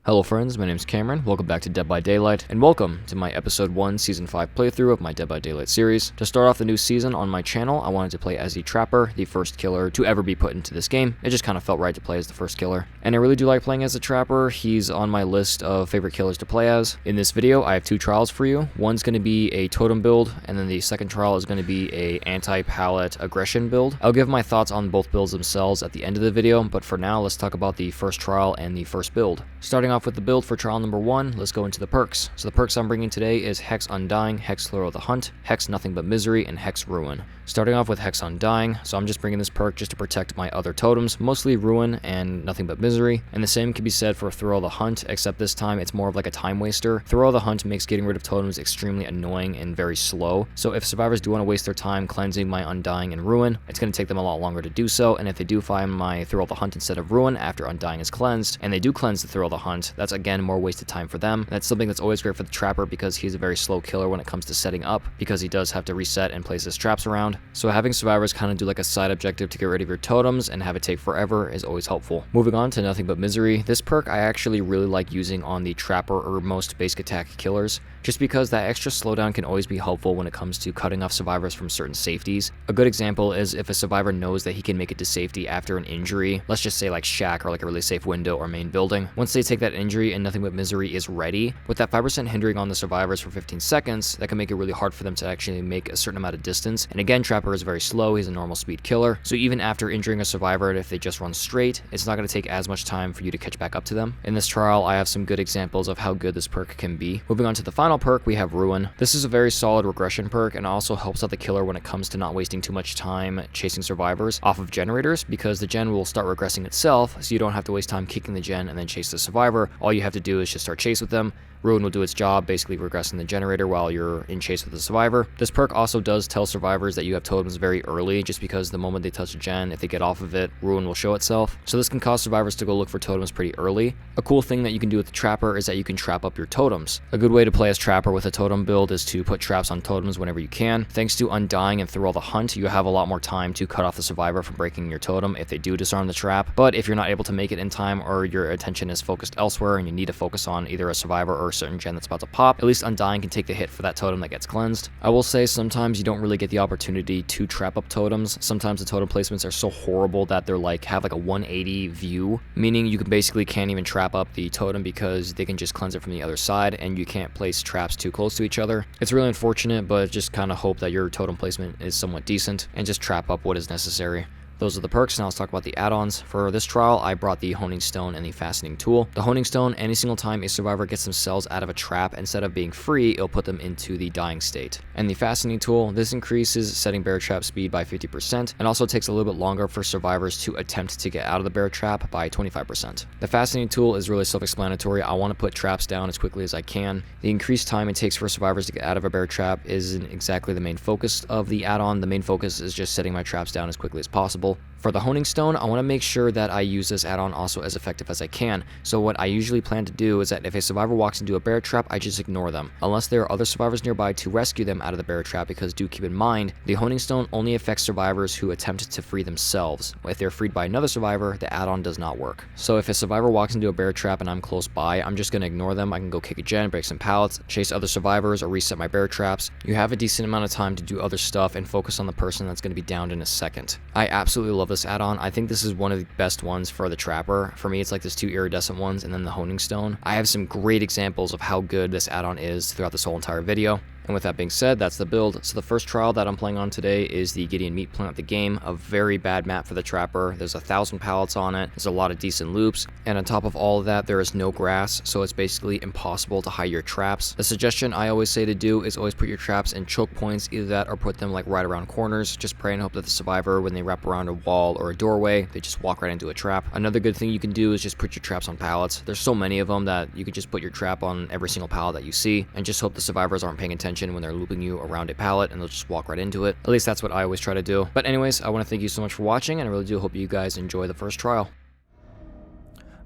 Hello friends, my name is Cameron, welcome back to Dead by Daylight, and welcome to my episode 1 season 5 playthrough of my Dead by Daylight series. To start off the new season on my channel, I wanted to play as the Trapper, the first killer to ever be put into this game. It just kind of felt right to play as the first killer. And I really do like playing as the Trapper. He's on my list of favorite killers to play as. In this video, I have 2 trials for you. One's going to be a totem build, and then the second trial is going to be a anti-pallet aggression build. I'll give my thoughts on both builds themselves at the end of the video, but for now, let's talk about the first trial and the first build. Starting off with the build for trial number 1, let's go into the perks. So the perks I'm bringing today is Hex Undying, Hex Throw the Hunt, Hex Nothing But Misery, and Hex Ruin. Starting off with Hex Undying, so I'm just bringing this perk just to protect my other totems, mostly Ruin and Nothing But Misery, and the same can be said for Throw the Hunt, except this time it's more of like a time waster. Throw the Hunt makes getting rid of totems extremely annoying and very slow, so if survivors do want to waste their time cleansing my Undying and Ruin, it's going to take them a lot longer to do so, and if they do find my Throw the Hunt instead of Ruin after Undying is cleansed, and they do cleanse the Throw the Hunt, that's again more wasted time for them. That's something that's always great for the Trapper because he's a very slow killer when it comes to setting up, because he does have to reset and place his traps around. So having survivors kind of do like a side objective to get rid of your totems and have it take forever is always helpful. Moving on to Nothing But Misery, this perk I actually really like using on the Trapper or most basic attack killers, just because that extra slowdown can always be helpful when it comes to cutting off survivors from certain safeties. A good example is if a survivor knows that he can make it to safety after an injury, let's just say like shack or like a really safe window or main building. Once they take that injury and Nothing But Misery is ready, with that 5% hindering on the survivors for 15 seconds, that can make it really hard for them to actually make a certain amount of distance. And again, Trapper is very slow, he's a normal speed killer, so even after injuring a survivor, if they just run straight, it's not going to take as much time for you to catch back up to them. In this trial, I have some good examples of how good this perk can be. Moving on to the final perk, we have Ruin. This is a very solid regression perk and also helps out the killer when it comes to not wasting too much time chasing survivors off of generators, because the gen will start regressing itself, so you don't have to waste time kicking the gen and then chase the survivor. All you have to do is just start chase with them. Ruin will do its job, basically regressing the generator while you're in chase with the survivor. This perk also does tell survivors that you have totems very early, just because the moment they touch a gen, if they get off of it, Ruin will show itself. So this can cause survivors to go look for totems pretty early. A cool thing that you can do with the Trapper is that you can trap up your totems. A good way to play as Trapper with a totem build is to put traps on totems whenever you can. Thanks to Undying and Throw the Hunt, you have a lot more time to cut off the survivor from breaking your totem if they do disarm the trap. But if you're not able to make it in time, or your attention is focused elsewhere and you need to focus on either a survivor or a certain gen that's about to pop, at least Undying can take the hit for that totem that gets cleansed. I will say sometimes you don't really get the opportunity to trap up totems. Sometimes the totem placements are so horrible that they're like have like a 180 view, meaning you can basically can't even trap up the totem because they can just cleanse it from the other side and you can't place traps too close to each other. It's really unfortunate, but just kind of hope that your totem placement is somewhat decent and just trap up what is necessary. Those are the perks. Now let's talk about the add-ons. For this trial, I brought the Hoining Stone and the Fastening Tool. The Hoining Stone, any single time a survivor gets themselves out of a trap, instead of being free, it'll put them into the dying state. And the Fastening Tool, this increases setting bear trap speed by 50%, and also takes a little bit longer for survivors to attempt to get out of the bear trap by 25%. The Fastening Tool is really self-explanatory. I want to put traps down as quickly as I can. The increased time it takes for survivors to get out of a bear trap isn't exactly the main focus of the add-on. The main focus is just setting my traps down as quickly as possible. For the Hoining Stone, I want to make sure that I use this add-on also as effective as I can. So what I usually plan to do is that if a survivor walks into a bear trap, I just ignore them, unless there are other survivors nearby to rescue them out of the bear trap, because do keep in mind, the Hoining Stone only affects survivors who attempt to free themselves. If they're freed by another survivor, the add-on does not work. So if a survivor walks into a bear trap and I'm close by, I'm just going to ignore them. I can go kick a gen, break some pallets, chase other survivors, or reset my bear traps. You have a decent amount of time to do other stuff and focus on the person that's going to be downed in a second. I absolutely love this add-on. I think this is one of the best ones for the Trapper. For me, it's like there's 2 iridescent ones and then the Hoining Stone. I have some great examples of how good this add-on is throughout this whole entire video. And with that being said, that's the build. So the first trial that I'm playing on today is the Gideon Meat Plant the game, a very bad map for the Trapper. There's 1,000 pallets on it, there's a lot of decent loops, and on top of all of that, there is no grass, so it's basically impossible to hide your traps. The suggestion I always say to do is always put your traps in choke points, either that or put them like right around corners. Just pray and hope that the survivor, when they wrap around a wall or a doorway, they just walk right into a trap. Another good thing you can do is just put your traps on pallets. There's so many of them that you can just put your trap on every single pallet that you see, and just hope the survivors aren't paying attention when they're looping you around a pallet and they'll just walk right into it. At least that's what I always try to do. But anyways, I want to thank you so much for watching, and I really do hope you guys enjoy the first trial.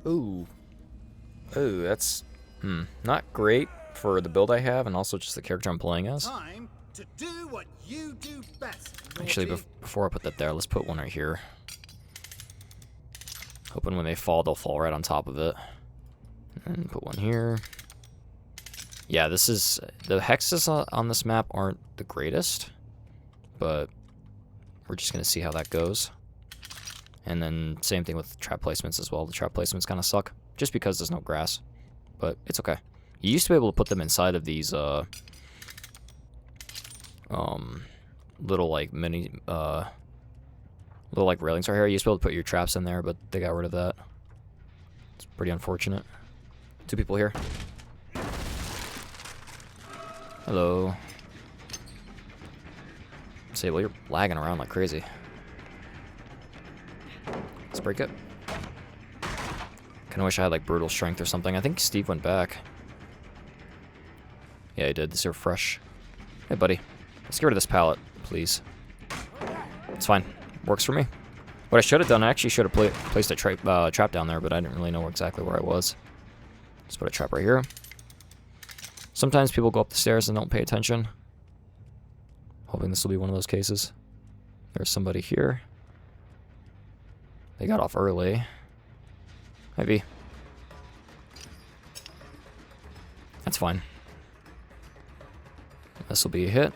Ooh, that's not great for the build I have, and also just the character I'm playing as. Time to do what you do best. Actually, before I put that there, let's put one right here. Hoping when they fall, they'll fall right on top of it. And put one here. Yeah, this is... The hexes on this map aren't the greatest. But we're just going to see how that goes. And then same thing with trap placements as well. The trap placements kind of suck. Just because there's no grass. But it's okay. You used to be able to put them inside of these... little like mini... little like railings right here. You used to be able to put your traps in there, but they got rid of that. It's pretty unfortunate. 2 people here. Hello. Say, well, you're lagging around like crazy. Let's break it. Kinda wish I had like brutal strength or something. I think Steve went back. Yeah, he did. These are fresh. Hey, buddy. Let's get rid of this pallet, please. It's fine. Works for me. What I should have done, I actually should have placed a trap down there, but I didn't really know exactly where I was. Let's put a trap right here. Sometimes people go up the stairs and don't pay attention. Hoping this will be one of those cases. There's somebody here. They got off early. Maybe. That's fine. This will be a hit.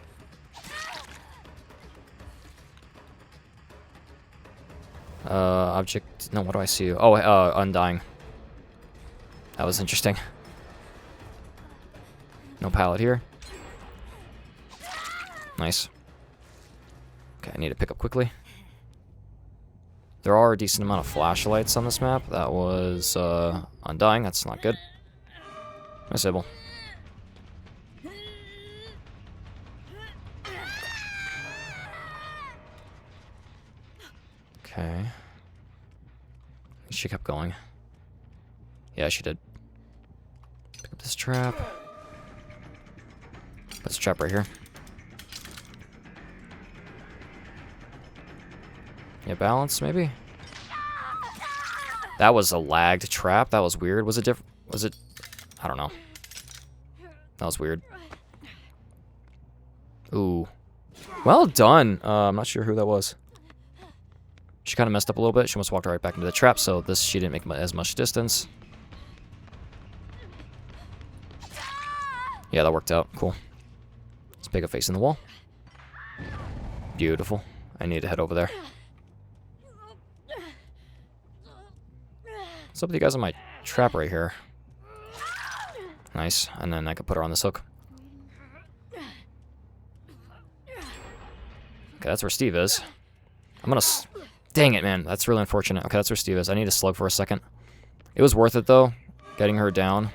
Object. No, what do I see? Oh, undying. That was interesting. No pallet here. Nice. Okay, I need to pick up quickly. There are a decent amount of flashlights on this map. That was undying. That's not good. Nice Sable. Okay. She kept going. Yeah, she did. Pick up this trap. Let's trap right here. Yeah, balance maybe. That was a lagged trap. That was weird. Was it different? Was it? I don't know. That was weird. Ooh. Well done. I'm not sure who that was. She kind of messed up a little bit. She almost walked right back into the trap, so she didn't make as much distance. Yeah, that worked out. Cool. Let's pick a face in the wall. Beautiful. I need to head over there. What's up with you guys on my trap right here? Nice. And then I could put her on this hook. Okay, that's where Steve is. I'm gonna... Dang it, man. That's really unfortunate. Okay, that's where Steve is. I need to slug for a second. It was worth it, though. Getting her down.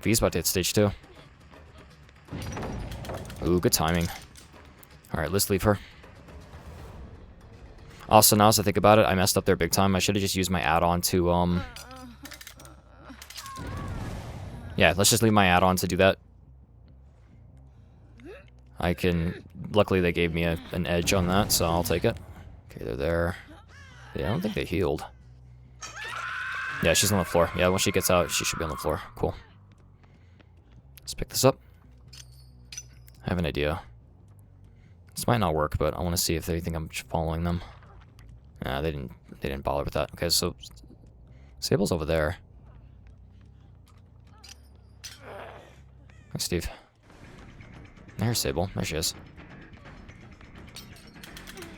V's about to hit stage 2. Ooh, good timing. Alright, let's leave her. Also, now as I think about it, I messed up there big time. I should have just used my add-on to, Yeah, let's just leave my add-on to do that. I can... Luckily, they gave me an edge on that, so I'll take it. Okay, they're there. Yeah, I don't think they healed. Yeah, she's on the floor. Yeah, when she gets out, she should be on the floor. Cool. Let's pick this up. I have an idea. This might not work, but I want to see if they think I'm following them. Nah, they didn't bother with that. Okay, so Sable's over there. Hi, Steve. There's Sable. There she is.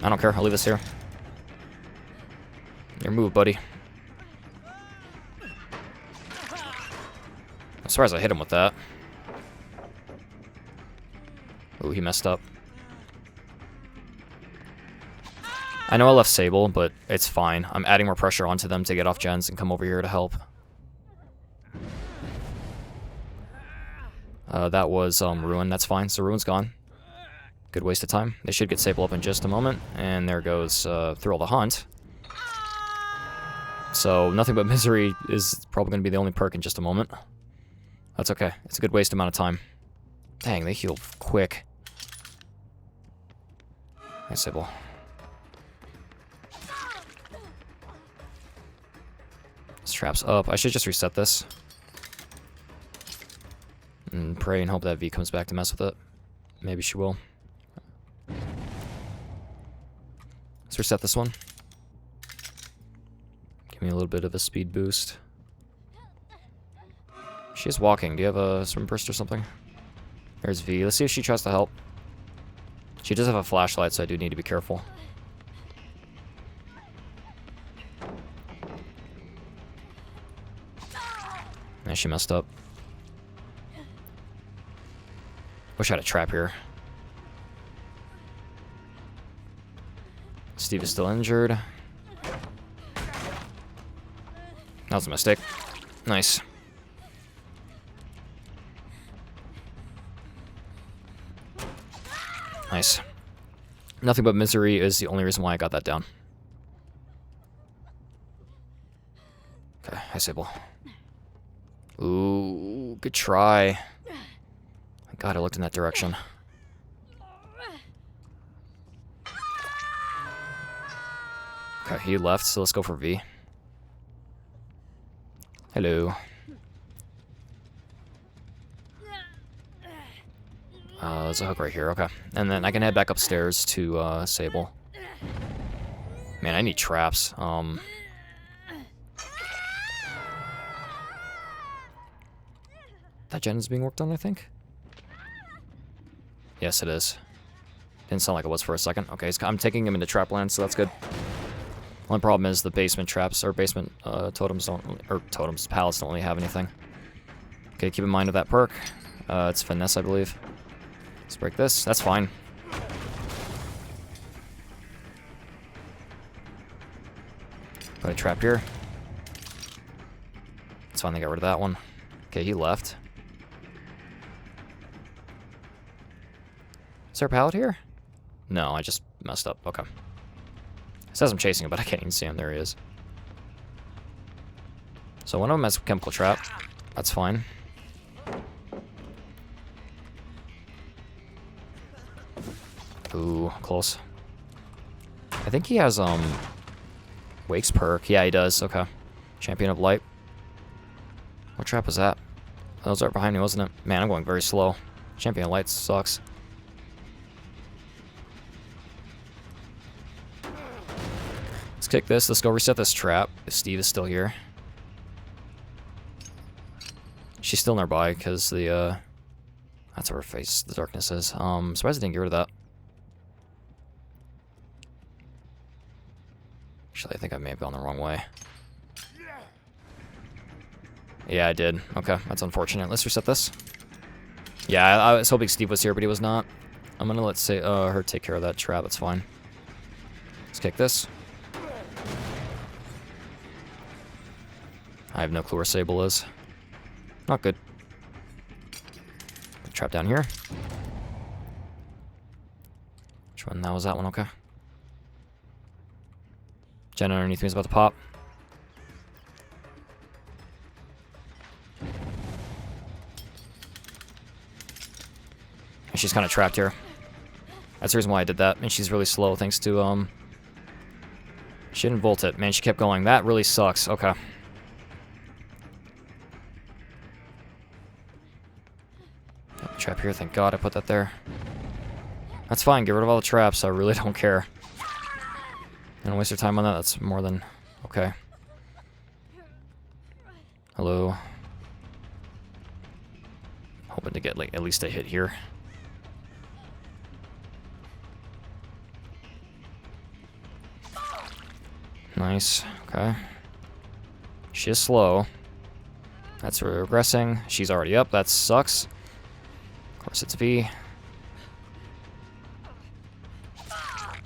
I don't care. I'll leave this here. Your move, buddy. I'm surprised I hit him with that. Ooh, he messed up. I know I left Sable, but it's fine. I'm adding more pressure onto them to get off gens and come over here to help. That was Ruin. That's fine. So Ruin's gone. Good waste of time. They should get Sable up in just a moment. And there goes Thrill the Hunt. So Nothing But Misery is probably going to be the only perk in just a moment. That's okay. It's a good waste amount of time. Dang, they heal quick. Nice Sable. This trap's up. I should just reset this. And pray and hope that V comes back to mess with it. Maybe she will. Let's reset this one. Give me a little bit of a speed boost. She's walking. Do you have a swim burst or something? There's V. Let's see if she tries to help. She does have a flashlight, so I do need to be careful. Yeah, she messed up. Wish I had a trap here. Steve is still injured. That was a mistake. Nice. Nice. Nothing but misery is the only reason why I got that down. Okay, hi Sable. Ooh, good try. Thank God I looked in that direction. Okay, he left, so let's go for V. Hello. There's a hook right here, okay. And then I can head back upstairs to Sable. Man, I need traps. That gen is being worked on, I think? Yes, it is. Didn't sound like it was for a second. Okay, I'm taking him into trapland, so that's good. Only problem is the basement traps, or basement totems don't, or totems, pallets don't really have anything. Okay, keep in mind of that perk. It's finesse, I believe. Let's break this. That's fine. Put a trap here. It's fine, they got rid of that one. Okay, he left. Is there a pallet here? No, I just messed up. Okay. It says I'm chasing him, but I can't even see him. There he is. So one of them has a chemical trap. That's fine. Ooh, close. I think he has, Wake's perk. Yeah, he does. Okay. Champion of Light. What trap was that? That was right behind me, wasn't it? Man, I'm going very slow. Champion of Light sucks. Let's kick this. Let's go reset this trap. If Steve is still here. She's still nearby because the, that's where her face, the darkness is. Surprised I didn't get rid of that. Actually, I think I may have gone the wrong way. Yeah, I did. Okay, that's unfortunate. Let's reset this. Yeah, I was hoping Steve was here, but he was not. I'm gonna let her take care of that trap. That's fine. Let's kick this. I have no clue where Sable is. Not good. Trap down here. Which one? That was that one. Okay. Jen underneath me is about to pop. And she's kind of trapped here. That's the reason why I did that. And she's really slow thanks to, she didn't volt it. Man, she kept going. That really sucks. Okay. Oh, trap here. Thank God I put that there. That's fine. Get rid of all the traps. I really don't care. Don't waste your time on that. That's more than okay. Hello. Hoping to get like at least a hit here. Nice. Okay. She is slow. That's regressing. She's already up. That sucks. Of course, it's V.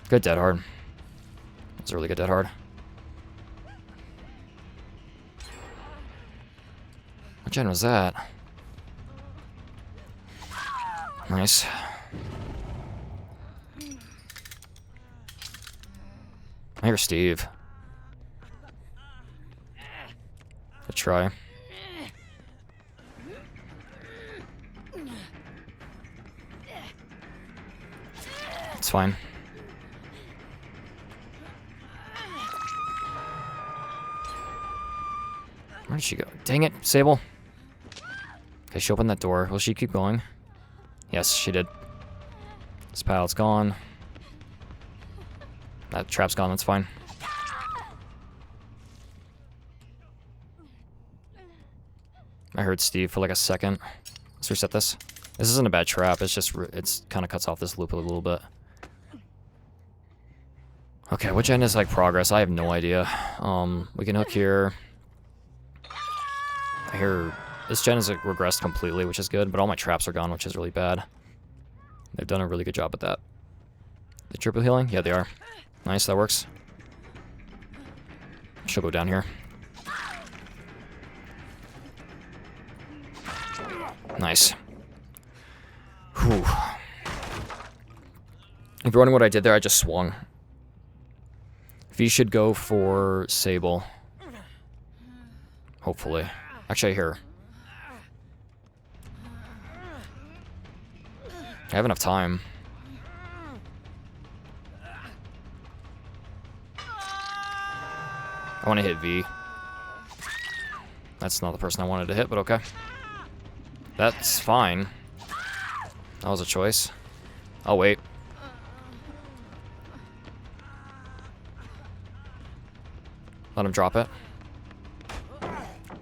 Good dead hard. That's a really good dead hard. What gen was that? Nice. I hear Steve. Good try. It's fine. Where did she go? Dang it, Sable. Okay, she opened that door. Will she keep going? Yes, she did. This pallet's gone. That trap's gone, that's fine. I heard Steve for like a second. Let's reset this. This isn't a bad trap. It's just it's kind of cuts off this loop a little bit. Okay, which end is like progress? I have no idea. We can hook here. I hear this gen is like regressed completely, which is good, but all my traps are gone, which is really bad. They've done a really good job at that. The triple healing? Yeah, they are. Nice, that works. She'll go down here. Nice. Whew. If you're wondering what I did there, I just swung. V should go for Sable. Hopefully. Actually, I hear her. I have enough time. I want to hit V. That's not the person I wanted to hit, but okay. That's fine. That was a choice. Oh, wait. Let him drop it.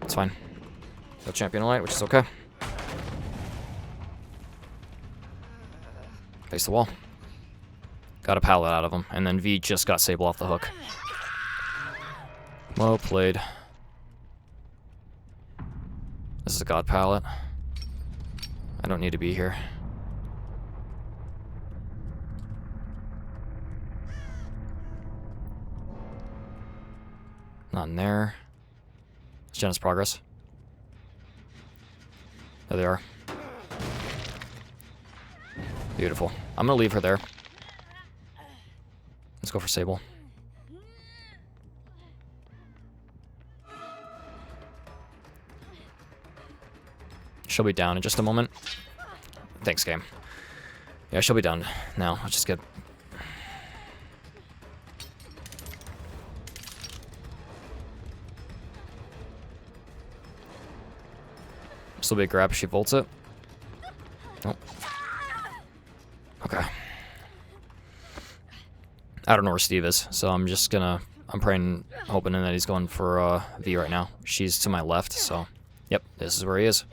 It's fine. No champion light, which is okay. Face the wall. Got a pallet out of him, and then V just got Sable off the hook. Well played. This is a god pallet. I don't need to be here. Not in there. It's Jenna's progress. There they are. Beautiful. I'm gonna leave her there. Let's go for Sable. She'll be down in just a moment. Thanks, game. Yeah, she'll be down now, which is good. Still be a grab if she volts it. Oh. Okay. I don't know where Steve is, so I'm just gonna... I'm praying, hoping that he's going for V right now. She's to my left, so... Yep, this is where he is.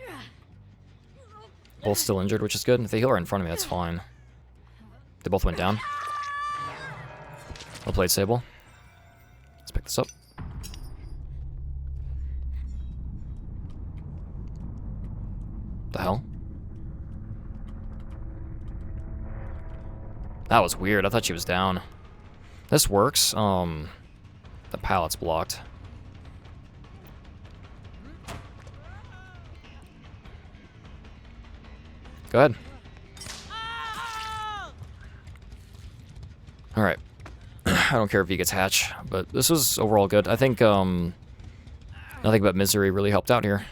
Both still injured, which is good. If they heal right in front of me, that's fine. They both went down. Well played, Sable. Let's pick this up. The hell? That was weird. I thought she was down. This works. The pallet's blocked. Go ahead. Alright. I don't care if he gets hatch, but this was overall good. I think nothing but misery really helped out here.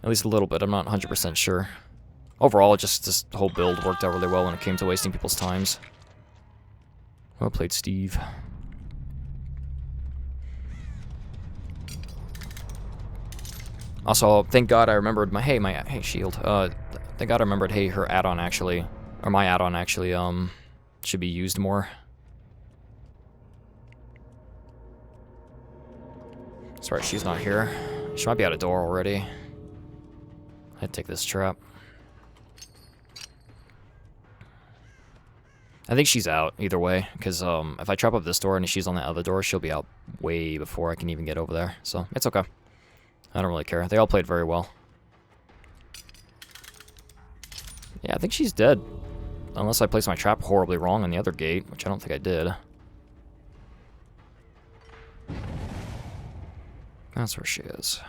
At least a little bit. I'm not 100% sure. Overall, just this whole build worked out really well when it came to wasting people's times. Well played, Steve. Also, thank God I remembered my hey shield. Thank God I remembered her add-on actually, or my add-on actually should be used more. That's right, she's not here. She might be out of door already. I'd take this trap. I think she's out either way, because if I trap up this door and she's on the other door, she'll be out way before I can even get over there. So it's okay. I don't really care. They all played very well. Yeah, I think she's dead. Unless I placed my trap horribly wrong on the other gate, which I don't think I did. That's where she is.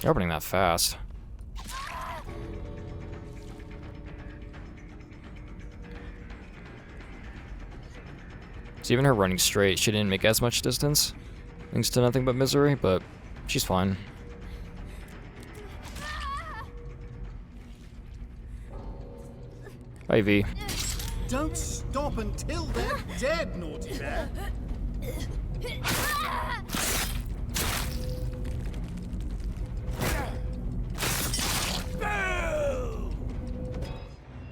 You're opening that fast. So even her running straight, she didn't make as much distance. Thanks to nothing but misery, but she's fine. Bye, V. Don't stop until they're dead, naughty bear.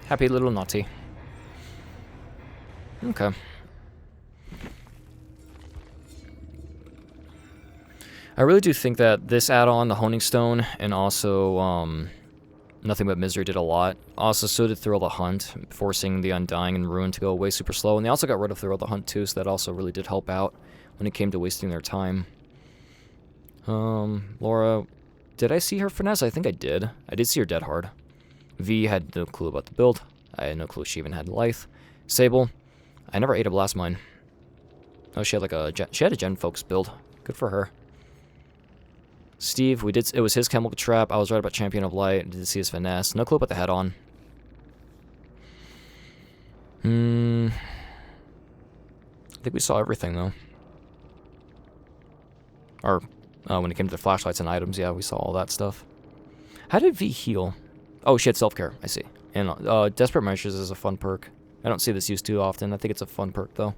Happy little naughty. Okay. I really do think that this add-on, the Hoining Stone, and also Nothing But Misery did a lot. Also, so did Thrill the Hunt, forcing the Undying and Ruin to go away super slow. And they also got rid of Thrill the Hunt too, so that also really did help out when it came to wasting their time. Laura, did I see her finesse? I think I did. I did see her dead hard. V had no clue about the build. I had no clue she even had life. Sable, I never ate a blast mine. Oh, she had like a gen focused build. Good for her. Steve, it was his chemical trap. I was right about Champion of Light. Did see his finesse. No clue about the head-on. I think we saw everything, though. Or, when it came to the flashlights and items, yeah, we saw all that stuff. How did V heal? Oh, she had self-care, I see. And, Desperate Measures is a fun perk. I don't see this used too often. I think it's a fun perk, though.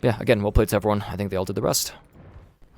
Yeah, again, well played to everyone. I think they all did the rest.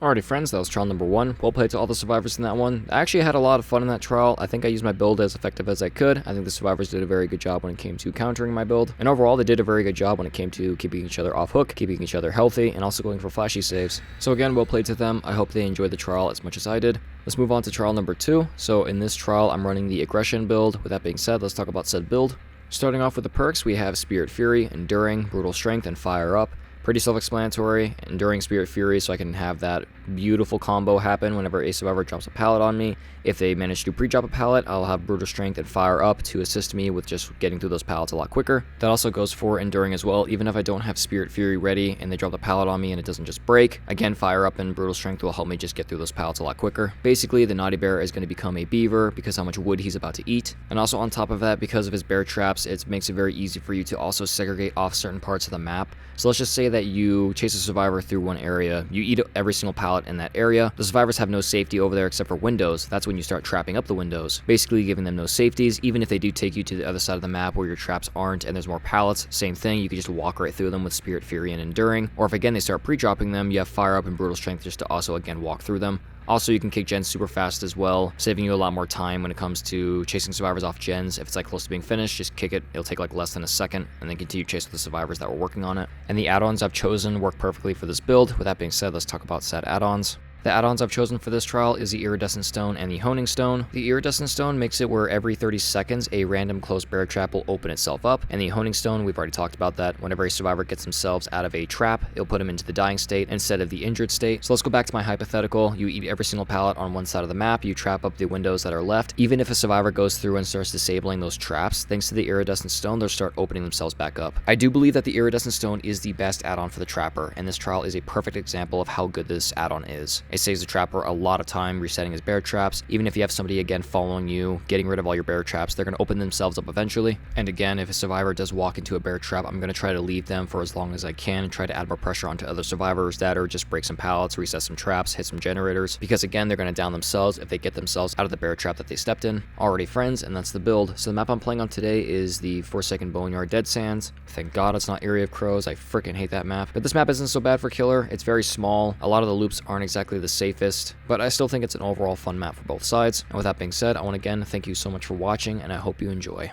Alrighty friends, that was trial number 1. Well played to all the survivors in that one. I actually had a lot of fun in that trial. I think I used my build as effective as I could. I think the survivors did a very good job when it came to countering my build. And overall, they did a very good job when it came to keeping each other off hook, keeping each other healthy, and also going for flashy saves. So again, well played to them. I hope they enjoyed the trial as much as I did. Let's move on to trial number 2. So in this trial, I'm running the Aggression build. With that being said, let's talk about said build. Starting off with the perks, we have Spirit Fury, Enduring, Brutal Strength, and Fire Up. Pretty self-explanatory. Enduring Spirit Fury so I can have that beautiful combo happen whenever a survivor drops a pallet on me. If they manage to pre-drop a pallet, I'll have Brutal Strength and Fire Up to assist me with just getting through those pallets a lot quicker. That also goes for Enduring as well. Even if I don't have Spirit Fury ready and they drop the pallet on me and it doesn't just break, again, Fire Up and Brutal Strength will help me just get through those pallets a lot quicker. Basically, the Naughty Bear is going to become a beaver because how much wood he's about to eat. And also on top of that, because of his bear traps, it makes it very easy for you to also segregate off certain parts of the map. So let's just say that you chase a survivor through one area, you eat every single pallet in that area. The survivors have no safety over there except for windows. That's when you start trapping up the windows, basically giving them no safeties. Even if they do take you to the other side of the map where your traps aren't and there's more pallets, same thing, you can just walk right through them with Spirit Fury and Enduring. Or if again they start pre-dropping them, you have Fire Up and Brutal Strength just to also again walk through them. Also, you can kick gens super fast as well, saving you a lot more time when it comes to chasing survivors off gens. If it's like close to being finished, just kick it. It'll take like less than a second, and then continue chasing the survivors that were working on it. And the add-ons I've chosen work perfectly for this build. With that being said, let's talk about said add-ons. The add-ons I've chosen for this trial is the Iridescent Stone and the Hoining Stone. The Iridescent Stone makes it where every 30 seconds a random closed bear trap will open itself up, and the Hoining Stone, we've already talked about that. Whenever a survivor gets themselves out of a trap, it'll put them into the dying state instead of the injured state. So let's go back to my hypothetical. You eat every single pallet on one side of the map, you trap up the windows that are left. Even if a survivor goes through and starts disabling those traps, thanks to the Iridescent Stone, they'll start opening themselves back up. I do believe that the Iridescent Stone is the best add-on for the trapper, and this trial is a perfect example of how good this add-on is. It saves the trapper a lot of time resetting his bear traps. Even if you have somebody again following you, getting rid of all your bear traps, they're going to open themselves up eventually. And again, if a survivor does walk into a bear trap, I'm going to try to leave them for as long as I can and try to add more pressure onto other survivors that are just break some pallets, reset some traps, hit some generators, because again, they're going to down themselves if they get themselves out of the bear trap that they stepped in. Alrighty friends, and that's the build. So the map I'm playing on today is the Forsaken Boneyard Dead Sands. Thank God it's not Area of Crows. I freaking hate that map. But this map isn't so bad for killer. It's very small. A lot of the loops aren't exactly the safest, but I still think it's an overall fun map for both sides. And with that being said, I want to again thank you so much for watching, and I hope you enjoy.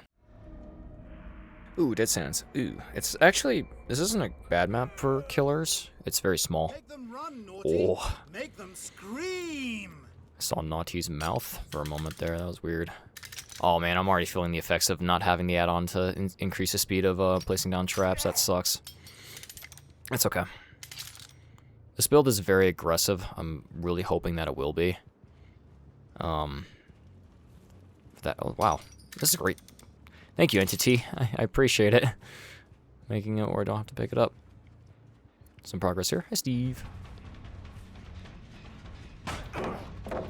Ooh, Dead Sands. Ooh, it's actually, this isn't a bad map for killers. It's very small. Make them run, Naughty. Oh. Make them scream. I saw Naughty's mouth for a moment there. That was weird. Oh man, I'm already feeling the effects of not having the add-on to increase the speed of placing down traps. That sucks. It's okay. This build is very aggressive. I'm really hoping that it will be. Oh wow, this is great. Thank you, Entity. I appreciate it. Making it where I don't have to pick it up. Some progress here. Hi, Steve.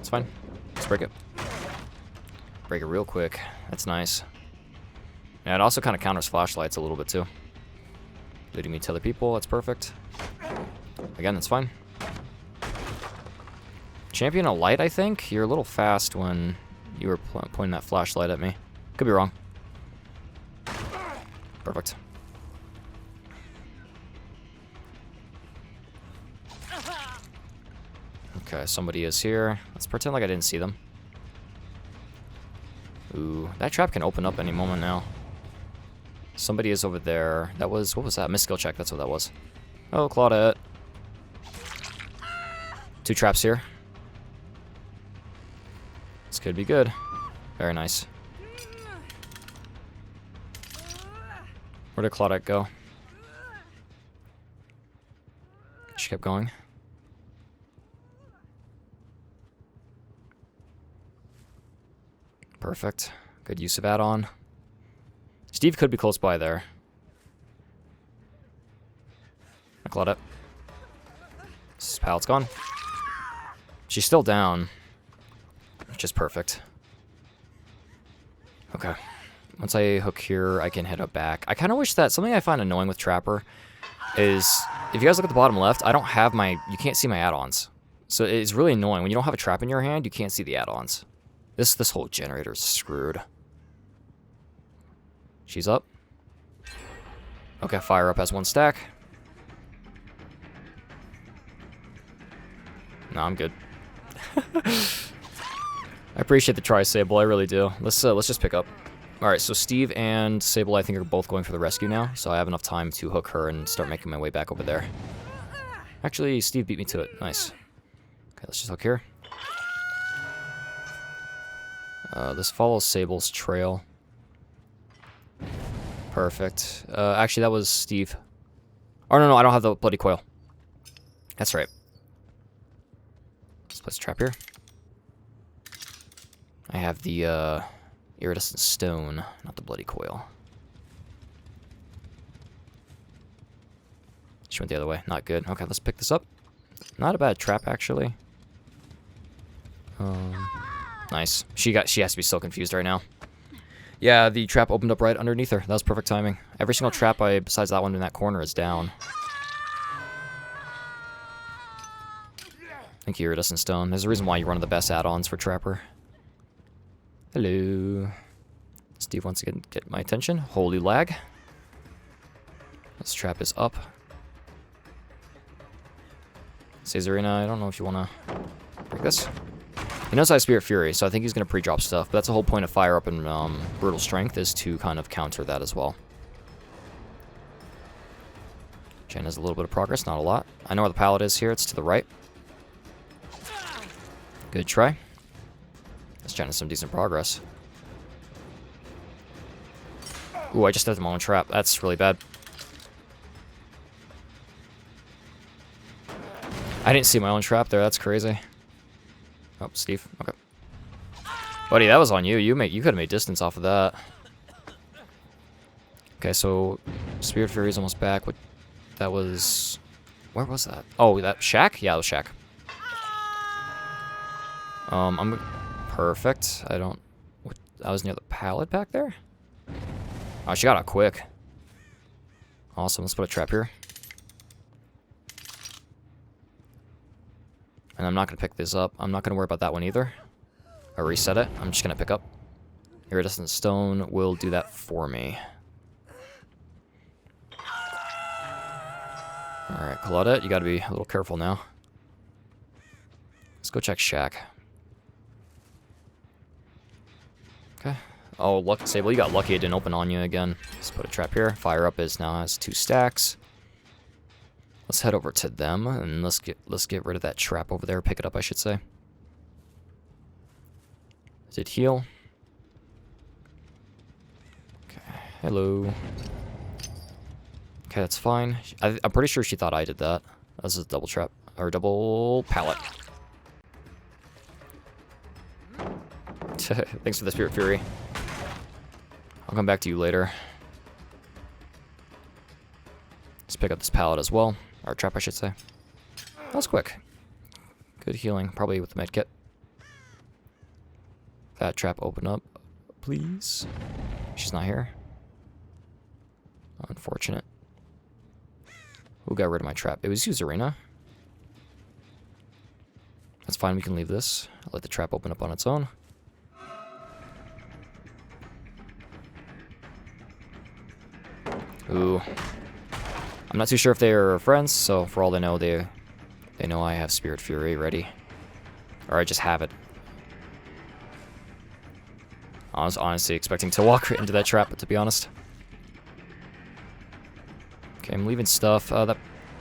It's fine. Let's break it. Break it real quick. That's nice. Yeah, it also kind of counters flashlights a little bit too. Leading me to other people. That's perfect. Again, that's fine. Champion of Light, I think? You're a little fast when you were pointing that flashlight at me. Could be wrong. Perfect. Okay, somebody is here. Let's pretend like I didn't see them. Ooh, that trap can open up any moment now. Somebody is over there. That was, what was that? Missed skill check, that's what that was. Oh, Claudette. 2 traps here. This could be good. Very nice. Where did Claudette go? She kept going. Perfect. Good use of add-on. Steve could be close by there. Claudette. This pallet's gone. She's still down. Which is perfect. Okay. Once I hook here, I can head up back. I kind of wish that something I find annoying with Trapper is, if you guys look at the bottom left, I don't have my, you can't see my add-ons. So it's really annoying. When you don't have a trap in your hand, you can't see the add-ons. This whole generator is screwed. She's up. Okay, fire up has 1 stack. No, I'm good. I appreciate the try, Sable. I really do. Let's just pick up. All right, so Steve and Sable, I think, are both going for the rescue now, so I have enough time to hook her and start making my way back over there. Actually, Steve beat me to it. Nice. Okay, let's just hook here. This follows Sable's trail. Perfect. Actually, that was Steve. Oh, no, I don't have the bloody coil. That's right. Let's place a trap here. I have the Iridescent Stone, not the bloody coil. She went the other way. Not good. Okay, let's pick this up. Not a bad trap, actually. Nice. She has to be so confused right now. Yeah, the trap opened up right underneath her. That was perfect timing. Every single trap besides that one in that corner is down. Thank you, Iridescent Stone. There's a reason why you're one of the best add-ons for Trapper. Hello. Steve wants to get my attention. Holy lag. This trap is up. Caesarina, I don't know if you want to break this. He knows I have Spirit Fury, so I think he's going to pre-drop stuff. But that's the whole point of Fire Up and Brutal Strength, is to kind of counter that as well. Jen has a little bit of progress, not a lot. I know where the pallet is here. It's to the right. Good try. This Jen has some decent progress. Ooh, I just had my own trap. That's really bad. I didn't see my own trap there. That's crazy. Oh, Steve. Okay. Buddy, that was on you. You could have made distance off of that. Okay, so Spirit Fury is almost back. What? That was... Where was that? Oh, that shack? Yeah, it was shack. I'm... Perfect. I don't... What, I was near the pallet back there? Oh, she got out quick. Awesome. Let's put a trap here. And I'm not going to pick this up. I'm not going to worry about that one either. I reset it. I'm just going to pick up. Iridescent Stone will do that for me. Alright, Claudette, you got to be a little careful now. Let's go check shack. Okay. Oh, look, Sable, you got lucky it didn't open on you again. Let's put a trap here. Fire Up now has 2 stacks. Let's head over to them and let's get rid of that trap over there. Pick it up, I should say. Does it heal? Okay. Hello. Okay, that's fine. I'm pretty sure she thought I did that. This is a double trap or double pallet. Thanks for the Spirit Fury. I'll come back to you later. Let's pick up this pallet as well. Or trap, I should say. That was quick. Good healing, probably with the medkit. That trap open up, please. She's not here. Unfortunate. Who got rid of my trap? It was you, Zarina. That's fine, we can leave this. I'll let the trap open up on its own. Ooh. I'm not too sure if they are friends, so for all they know I have Spirit Fury ready. Or I just have it. I was honestly expecting to walk into that trap, but to be honest. Okay, I'm leaving stuff. That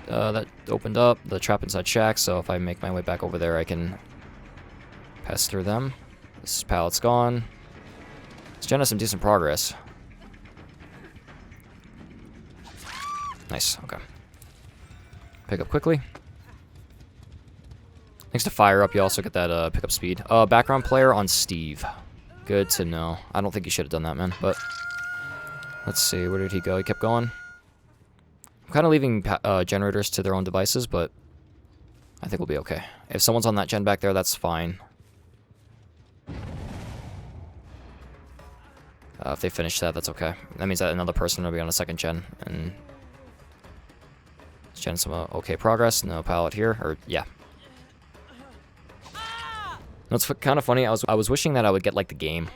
that opened up, the trap inside shack, so if I make my way back over there, I can pass through them. This pallet's gone. This gen has some decent progress. Nice, okay. Pick up quickly. Thanks to fire up, you also get that pickup speed. Background player on Steve. Good to know. I don't think he should have done that, man, but let's see, where did he go? He kept going. I'm kind of leaving generators to their own devices, but I think we'll be okay. If someone's on that gen back there, that's fine. If they finish that, that's okay. That means that another person will be on a second gen, and gen some okay progress. No pallet here, or yeah. It's kind of funny. I was wishing that I would get like the game.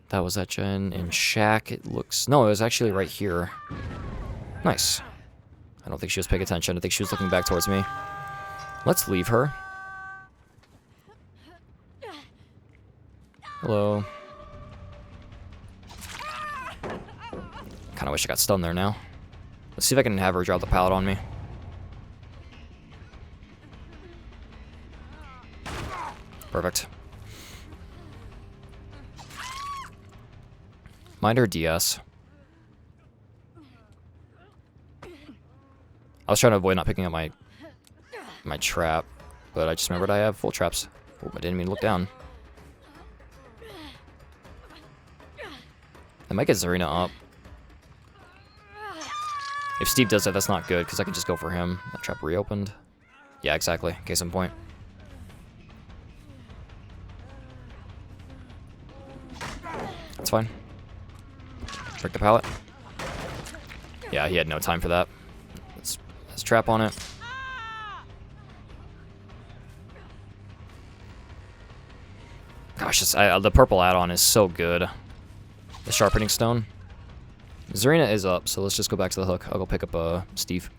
That was that gen in shack. It looks no, it was actually right here. Nice. I don't think she was paying attention. I think she was looking back towards me. Let's leave her. Hello. Kind of wish I got stunned there now. Let's see if I can have her drop the pallet on me. Perfect. Mind her DS. I was trying to avoid not picking up my trap, but I just remembered I have full traps. Oh, I didn't mean to look down. I might get Zarina up. If Steve does that, that's not good, because I can just go for him. That trap reopened. Yeah, exactly. Case in point. That's fine. Break the pallet. Yeah, he had no time for that. Let's trap on it. Gosh, the purple add-on is so good. The Sharpening Stone. Zarina is up, so let's just go back to the hook. I'll go pick up Steve.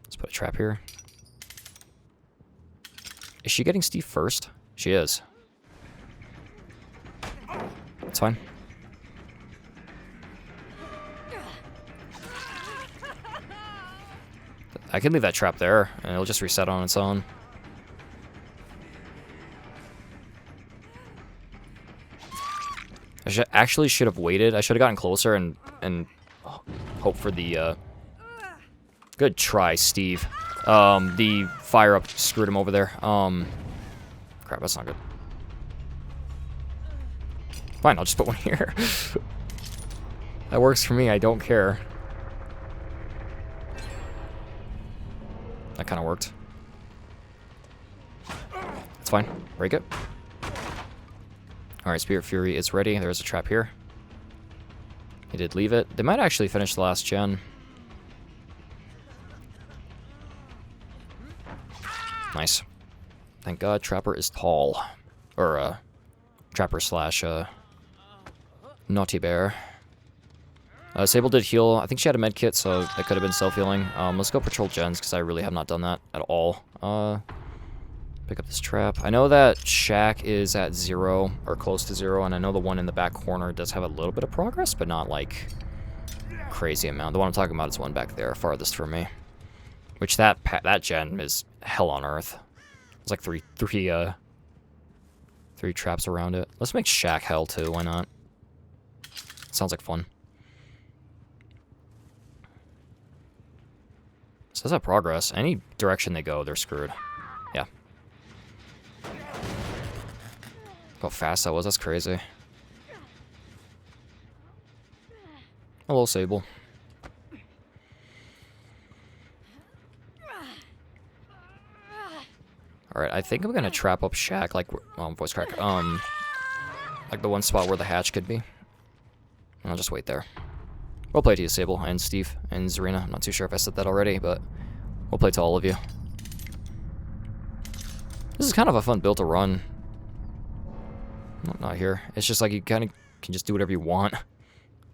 Let's put a trap here. Is she getting Steve first? She is. It's fine. I can leave that trap there, and it'll just reset on its own. I actually should have waited. I should have gotten closer and hope for the good try, Steve. The fire up screwed him over there. Crap, that's not good. Fine, I'll just put one here. That works for me. I don't care. That kind of worked. It's fine. Break it. Alright, Spirit Fury is ready. There's a trap here. He did leave it. They might actually finish the last gen. Nice. Thank God Trapper is tall. Or, Trapper slash, Naughty Bear. Sable did heal. I think she had a med kit, so that could have been self-healing. Let's go patrol gens, because I really have not done that at all. Pick up this trap. I know that shack is at 0, or close to 0, and I know the one in the back corner does have a little bit of progress, but not, like, crazy amount. The one I'm talking about is one back there, farthest from me. Which that gen is hell on earth. There's like three traps around it. Let's make shack hell, too. Why not? Sounds like fun. Says that progress. Any direction they go, they're screwed. Yeah. How fast that was, that's crazy. Hello, Sable. Alright, I think I'm gonna trap up shack, like, voice crack, like the one spot where the hatch could be. And I'll just wait there. We'll play to you, Sable, and Steve, and Zarina. I'm not too sure if I said that already, but we'll play to all of you. This is kind of a fun build to run. Not here. It's just like you kind of can just do whatever you want.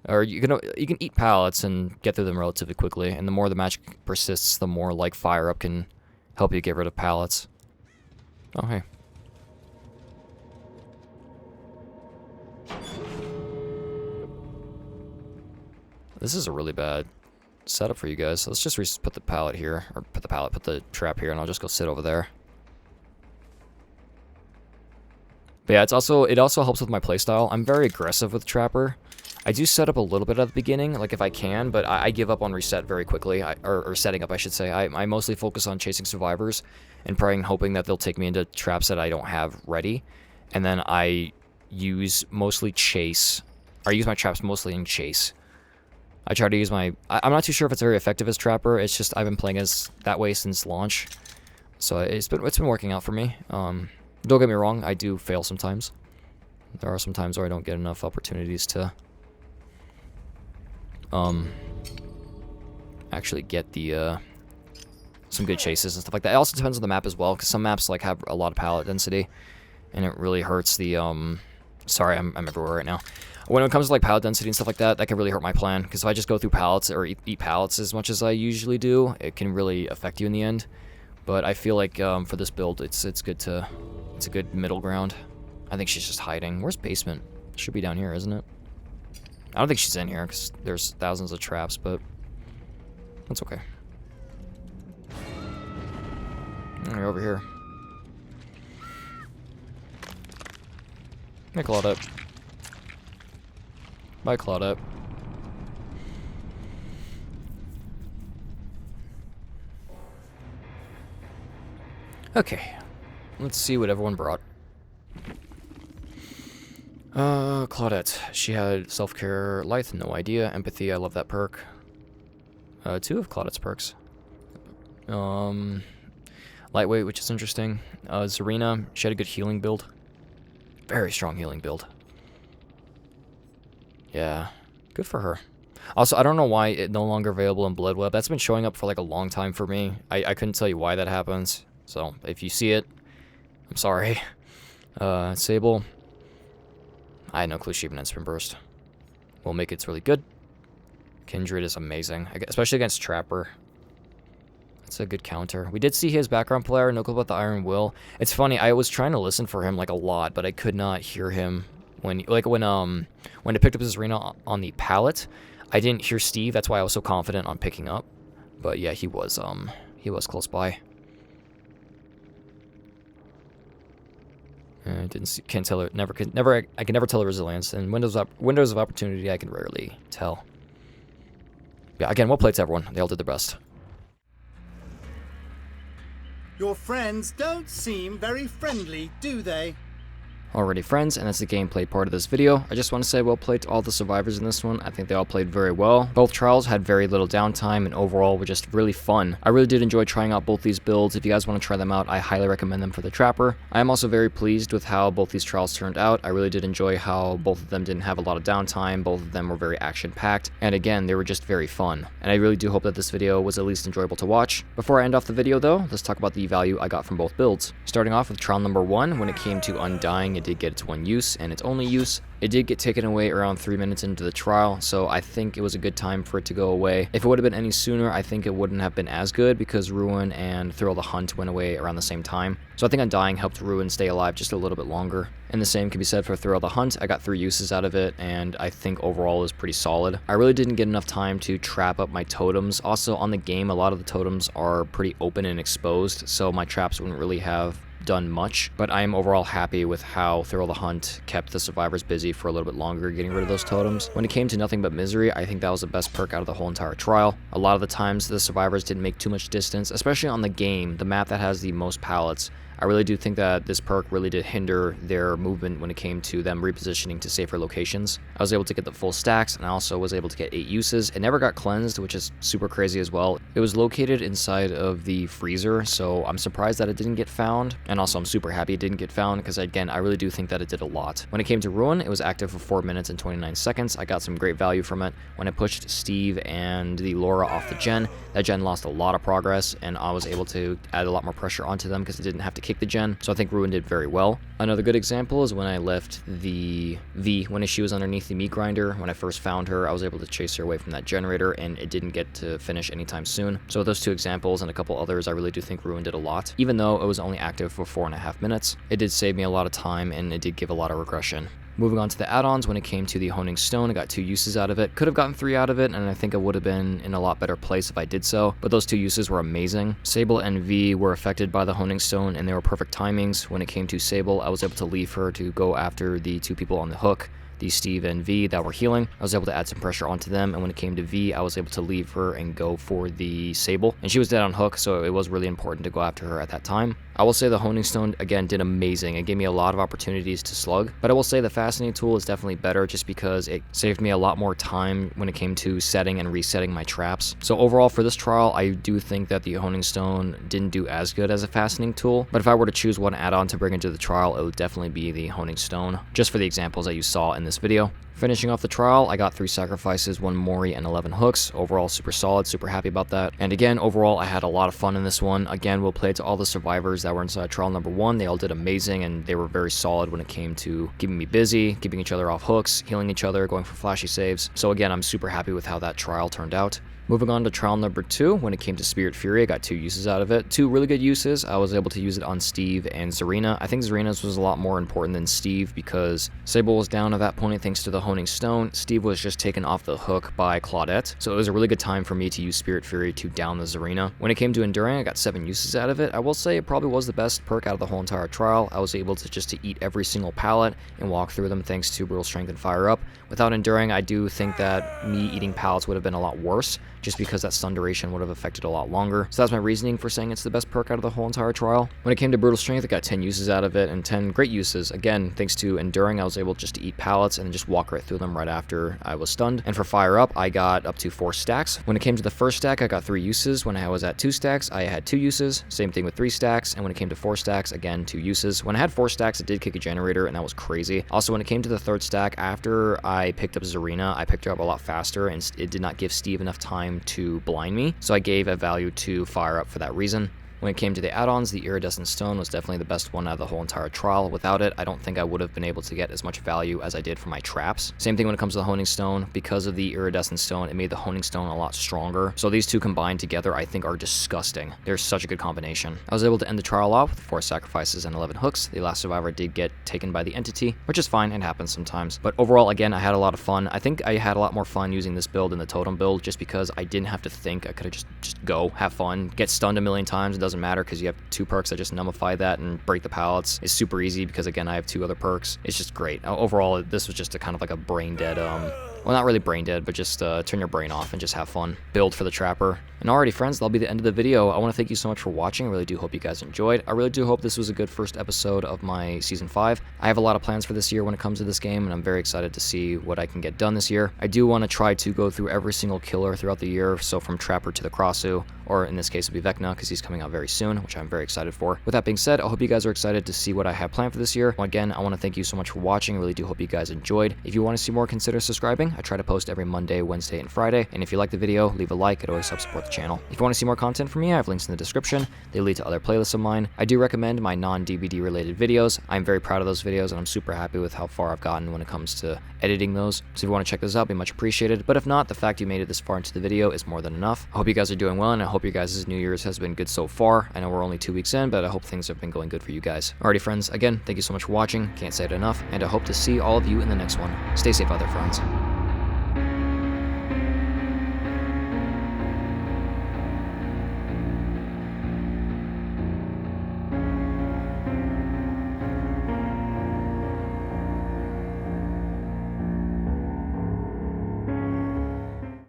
Or you can eat pallets and get through them relatively quickly, and the more the magic persists, the more, like, fire up can help you get rid of pallets. Oh, hey. This is a really bad setup for you guys. So let's just put the pallet here, or put the trap here, and I'll just go sit over there. But yeah, it also helps with my playstyle. I'm very aggressive with Trapper. I do set up a little bit at the beginning, like if I can, but I give up on reset very quickly, or setting up, I should say. I mostly focus on chasing survivors and praying and hoping that they'll take me into traps that I don't have ready. And then I use mostly chase. I use my traps mostly in chase. I try to use my... I'm not too sure if it's very effective as Trapper. It's just I've been playing as that way since launch. So it's been working out for me. Don't get me wrong, I do fail sometimes. There are some times where I don't get enough opportunities to actually get the some good chases and stuff like that. It also depends on the map as well, because some maps like have a lot of pallet density, and it really hurts the sorry, I'm everywhere right now. When it comes to like pallet density and stuff like that, that can really hurt my plan, because if I just go through pallets or eat pallets as much as I usually do, it can really affect you in the end. But I feel like for this build, it's a good middle ground. I think she's just hiding. Where's basement? Should be down here, isn't it? I don't think she's in here because there's thousands of traps, but that's okay. You're over here. Hey, Claudette. Bye, Claudette. Okay. Let's see what everyone brought. Claudette. She had self-care, lithe, no idea. Empathy, I love that perk. 2 of Claudette's perks. Lightweight, which is interesting. Zarina, she had a good healing build. Very strong healing build. Yeah, good for her. Also, I don't know why it's no longer available in Bloodweb. That's been showing up for like a long time for me. I couldn't tell you why that happens. So, if you see it, I'm sorry. Sable. I had no clue she even had Sprint Burst. Will make it's really good. Kindred is amazing, especially against Trapper. That's a good counter. We did see his background player, no clue about the Iron Will. It's funny, I was trying to listen for him like a lot, but I could not hear him when I picked up his arena on the pallet. I didn't hear Steve, that's why I was so confident on picking up. But yeah, he was close by. I can't tell her. I can never tell the resilience. And windows of opportunity, I can rarely tell. Yeah, again, well played to everyone. They all did their best. Your friends don't seem very friendly, do they? Alrighty friends, and that's the gameplay part of this video. I just want to say well played to all the survivors in this one. I think they all played very well. Both trials had very little downtime and overall were just really fun. I really did enjoy trying out both these builds. If you guys want to try them out, I highly recommend them for the Trapper. I am also very pleased with how both these trials turned out. I really did enjoy how both of them didn't have a lot of downtime. Both of them were very action-packed, and again, they were just very fun. And I really do hope that this video was at least enjoyable to watch. Before I end off the video though, let's talk about the value I got from both builds. Starting off with trial number 1, when it came to Undying, it did get its one use and its only use. It did get taken away around 3 minutes into the trial, so I think it was a good time for it to go away. If it would have been any sooner, I think it wouldn't have been as good because Ruin and Thrill the Hunt went away around the same time. So I think Undying helped Ruin stay alive just a little bit longer. And the same can be said for Thrill the Hunt. I got 3 uses out of it, and I think overall it was pretty solid. I really didn't get enough time to trap up my totems. Also, on the game, a lot of the totems are pretty open and exposed, so my traps wouldn't really have done much, but I am overall happy with how Thrill the Hunt kept the survivors busy for a little bit longer getting rid of those totems. When it came to Nothing But Misery, I think that was the best perk out of the whole entire trial. A lot of the times the survivors didn't make too much distance, especially on the game, the map that has the most pallets. I really do think that this perk really did hinder their movement when it came to them repositioning to safer locations. I was able to get the full stacks, and I also was able to get 8 uses. It never got cleansed, which is super crazy as well. It was located inside of the freezer, so I'm surprised that it didn't get found, and also I'm super happy it didn't get found, because again, I really do think that it did a lot. When it came to Ruin, it was active for 4 minutes and 29 seconds. I got some great value from it. When I pushed Steve and the Laura off the gen, that gen lost a lot of progress, and I was able to add a lot more pressure onto them because it didn't have to kick the gen, so I think Ruin did very well. Another good example is when I left the V, when she was underneath the meat grinder. When I first found her, I was able to chase her away from that generator, and it didn't get to finish anytime soon. So with those 2 examples and a couple others, I really do think Ruin did a lot. Even though it was only active for 4.5 minutes, it did save me a lot of time, and it did give a lot of regression. Moving on to the add-ons, when it came to the Hoining Stone, I got 2 uses out of it. Could have gotten 3 out of it, and I think I would have been in a lot better place if I did so, but those 2 uses were amazing. Sable and V were affected by the Hoining Stone, and they were perfect timings. When it came to Sable, I was able to leave her to go after the 2 people on the hook, the Steve and V that were healing. I was able to add some pressure onto them, and when it came to V, I was able to leave her and go for the Sable, and she was dead on hook, so it was really important to go after her at that time. I will say the Hoining Stone, again, did amazing. It gave me a lot of opportunities to slug, but I will say the Fascinating tool is definitely better just because it saved me a lot more time when it came to setting and resetting my traps. So overall, for this trial, I do think that the Hoining Stone didn't do as good as a Fascinating tool, but if I were to choose one add-on to bring into the trial, it would definitely be the Hoining Stone, just for the examples that you saw in this video. Finishing off the trial, I got 3 sacrifices, 1 Mori, and 11 hooks. Overall, super solid, super happy about that. And again, overall, I had a lot of fun in this one. Again, we'll play to all the survivors that were inside trial number 1. They all did amazing, and they were very solid when it came to keeping me busy, keeping each other off hooks, healing each other, going for flashy saves. So again, I'm super happy with how that trial turned out. Moving on to trial number 2, when it came to Spirit Fury, I got 2 uses out of it. 2 really good uses. I was able to use it on Steve and Zarina. I think Zarina's was a lot more important than Steve because Sable was down at that point thanks to the Hoining Stone. Steve was just taken off the hook by Claudette, so it was a really good time for me to use Spirit Fury to down the Zarina. When it came to Enduring, I got 7 uses out of it. I will say it probably was the best perk out of the whole entire trial. I was able to just eat every single pallet and walk through them thanks to Brutal Strength and Fire Up. Without Enduring, I do think that me eating pallets would have been a lot worse, just because that stun duration would have affected a lot longer. So that's my reasoning for saying it's the best perk out of the whole entire trial. When it came to Brutal Strength, I got 10 uses out of it, and 10 great uses. Again, thanks to Enduring, I was able just to eat pallets and just walk right through them right after I was stunned. And for Fire Up, I got up to 4 stacks. When it came to the first stack, I got 3 uses. When I was at 2 stacks, I had 2 uses. Same thing with 3 stacks. And when it came to 4 stacks, again, 2 uses. When I had 4 stacks, it did kick a generator, and that was crazy. Also, when it came to the 3rd stack, after I picked up Zarina, I picked her up a lot faster, and it did not give Steve enough time to blind me, so I gave a value to Fire Up for that reason. When it came to the add-ons, the Iridescent Stone was definitely the best one out of the whole entire trial. Without it, I don't think I would have been able to get as much value as I did for my traps. Same thing when it comes to the Hoining Stone. Because of the Iridescent Stone, it made the Hoining Stone a lot stronger. So these 2 combined together, I think, are disgusting. They're such a good combination. I was able to end the trial off with 4 sacrifices and 11 hooks. The last survivor did get taken by the entity, which is fine, it happens sometimes. But overall, again, I had a lot of fun. I think I had a lot more fun using this build than the totem build, just because I didn't have to think. I could have just go, have fun, get stunned a million times. It doesn't matter because you have 2 perks that just nullify that and break the pallets. It's super easy because, again, I have 2 other perks. It's just great. Overall, this was just a kind of like a brain dead, well, not really brain dead, but just turn your brain off and just have fun. Build for the Trapper. And alrighty, friends, that'll be the end of the video. I want to thank you so much for watching. I really do hope you guys enjoyed. I really do hope this was a good first episode of my Season 5. I have a lot of plans for this year when it comes to this game, and I'm very excited to see what I can get done this year. I do want to try to go through every single killer throughout the year, so from Trapper to the Crossu, or in this case it'll be Vecna, because he's coming out very soon, which I'm very excited for. With that being said, I hope you guys are excited to see what I have planned for this year. Again, I want to thank you so much for watching. I really do hope you guys enjoyed. If you want to see more, consider subscribing. I try to post every Monday, Wednesday, and Friday, and if you like the video, leave a like. It always helps support the channel. If you want to see more content from me, I have links in the description. They lead to other playlists of mine. I do recommend my non-DBD related videos. I'm very proud of those videos, and I'm super happy with how far I've gotten when it comes to editing those. So if you want to check those out, it'd be much appreciated. But if not, the fact you made it this far into the video is more than enough. I hope you guys are doing well, and I hope your guys' New Year's has been good so far. I know we're only 2 weeks in, but I hope things have been going good for you guys. Alrighty, friends, again, thank you so much for watching. Can't say it enough, and I hope to see all of you in the next one. Stay safe out there, friends.